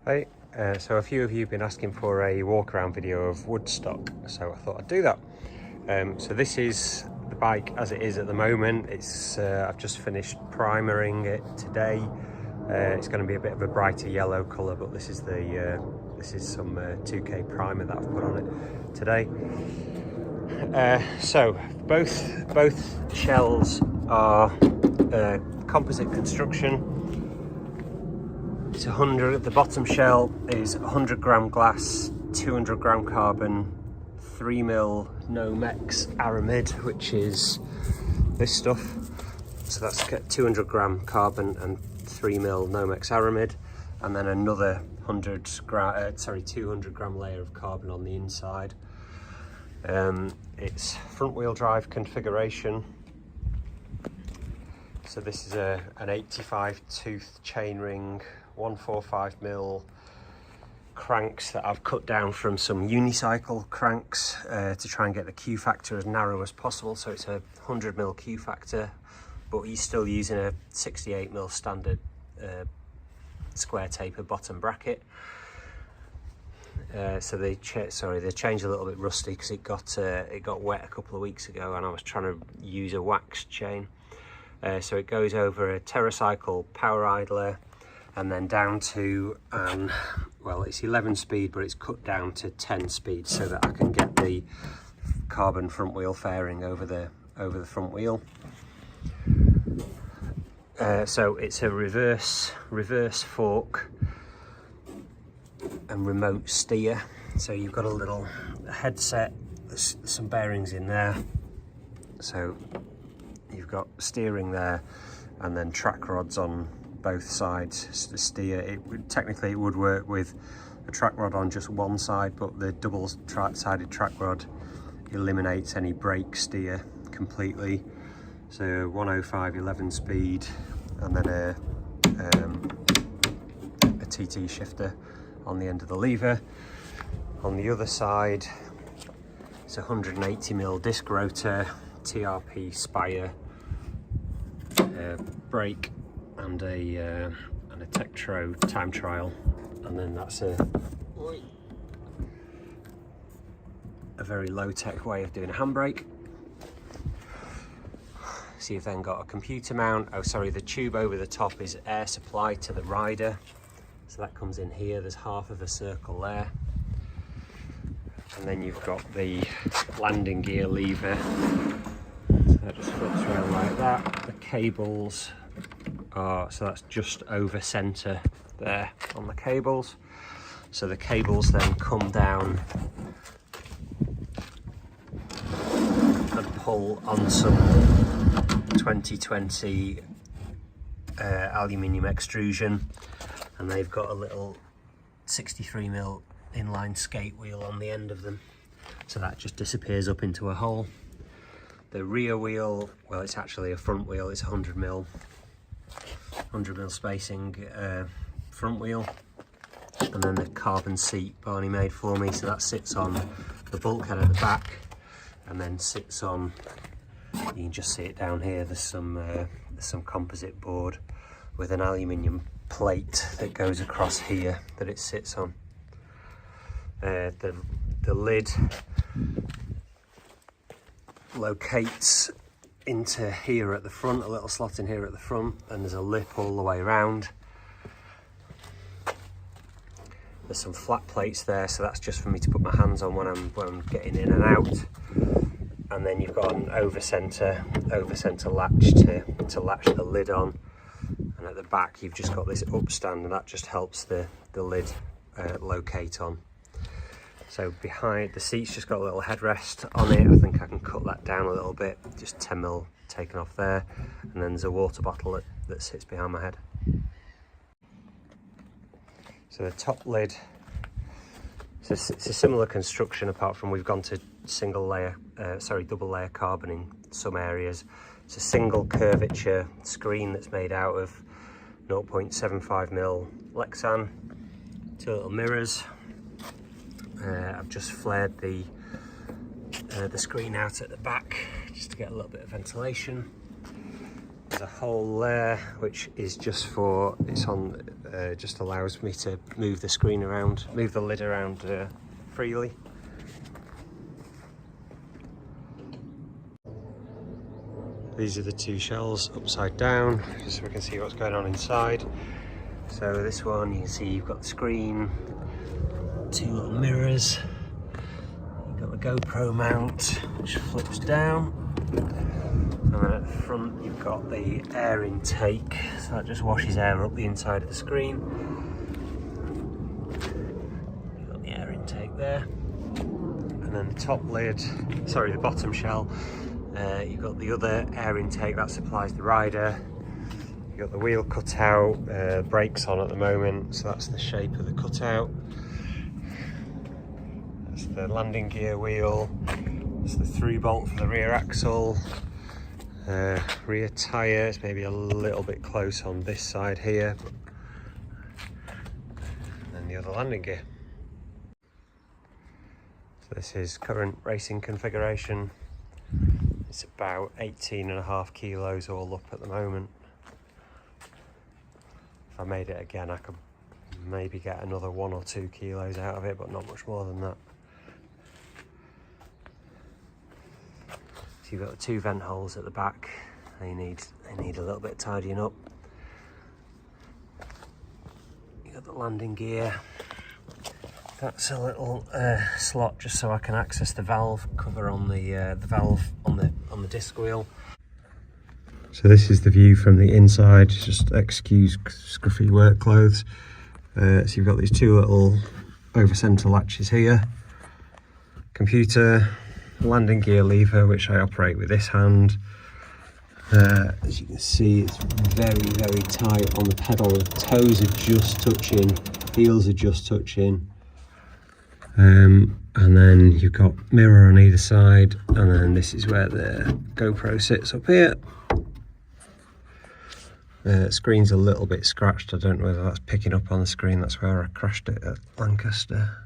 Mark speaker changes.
Speaker 1: Hey, so a few of you have been asking for a walk around video of Woodstock, so I thought I'd do that. So this is the bike as it is at the moment. It's I've just finished primering it today. It's going to be a bit of a brighter yellow colour, but this is some 2K primer that I've put on it today. So both shells are composite construction. It's 100. The bottom shell is 100 gram glass, 200 gram carbon, 3mm Nomex aramid, which is this stuff. So that's 200 gram carbon and 3mm Nomex aramid, and then another 200 gram layer of carbon on the inside. It's front wheel drive configuration. So this is an 85 tooth chainring 145mm cranks that I've cut down from some unicycle cranks to try and get the Q factor as narrow as possible. So it's a 100mm Q factor, but he's still using a 68mm standard square taper bottom bracket. So they changed a little bit rusty because it got wet a couple of weeks ago, and I was trying to use a wax chain. So it goes over a TerraCycle power idler, and then down to well, it's 11 speed, but it's cut down to 10 speed so that I can get the carbon front wheel fairing over the front wheel. So it's a reverse fork and remote steer. So you've got a little headset, there's some bearings in there, so you've got steering there, and then track rods on both sides to steer. Technically it would work with a track rod on just one side, but the double-sided track rod eliminates any brake steer completely. So 105 11 speed, and then a TT shifter on the end of the lever. On the other side, it's a 180mm disc rotor, TRP spire, brake, and a Tektro time trial, and then that's a very low-tech way of doing a handbrake. So you've then got a computer mount. Oh, sorry, the tube over the top is air supply to the rider. So that comes in here, there's half of a circle there. And then you've got the landing gear lever. So that just flips around like that. The cables are, so that's just over center there on the cables. So the cables then come down and pull on some 2020 aluminium extrusion, and they've got a little 63mm inline skate wheel on the end of them, so that just disappears up into a hole. The rear wheel, well, it's actually a front wheel, it's 100mm spacing front wheel, and then the carbon seat Barney made for me, so that sits on the bulkhead at the back and then sits on, you can just see it down here, there's some composite board with an aluminium plate that goes across here that it sits on. The lid locates into here at the front, a little slot in here at the front, and there's a lip all the way around. There's some flat plates there, so that's just for me to put my hands on when I'm getting in and out. And then you've got an over center latch to latch the lid on, and at the back you've just got this upstand, and that just helps the lid locate on. So behind the seat's just got a little headrest on it. I think I can cut that down a little bit, just 10mm taken off there, and then there's a water bottle that sits behind my head. So the top lid, it's a similar construction, apart from we've gone to double layer carbon in some areas. It's a single curvature screen that's made out of 0.75mm Lexan, 2 little mirrors. I've just flared the screen out at the back just to get a little bit of ventilation. There's a hole there, which is just for, it's on, just allows me to move the screen around, move the lid around freely. These are the two shells upside down, just so we can see what's going on inside. So this one, you can see you've got the screen, two little mirrors, you've got the GoPro mount, which flips down. And then at the front you've got the air intake, so that just washes air up the inside of the screen. You've got the air intake there. And then the top lid, sorry, the bottom shell, you've got the other air intake that supplies the rider. You've got the wheel cutout, brakes on at the moment, so that's the shape of the cutout. That's the landing gear wheel. That's the through bolt for the rear axle. Rear tyres, maybe a little bit close on this side here, and then the other landing gear. So this is current racing configuration. It's about 18.5 kilos all up at the moment. If I made it again, I could maybe get another 1 or 2 kilos out of it, but not much more than that. So you've got the 2 vent holes at the back. They need a little bit of tidying up. You've got the landing gear. That's a little slot just so I can access the valve cover on the valve on the disc wheel. So this is the view from the inside. Just excuse scruffy work clothes. So you've got these 2 little over centre latches here. Computer. Landing gear lever, which I operate with this hand. As you can see, it's very, very tight on the pedal. The toes are just touching, heels are just touching. And then you've got mirror on either side, and then this is where the GoPro sits up here. Screen's a little bit scratched. I don't know whether that's picking up on the screen. That's where I crashed it at Lancaster.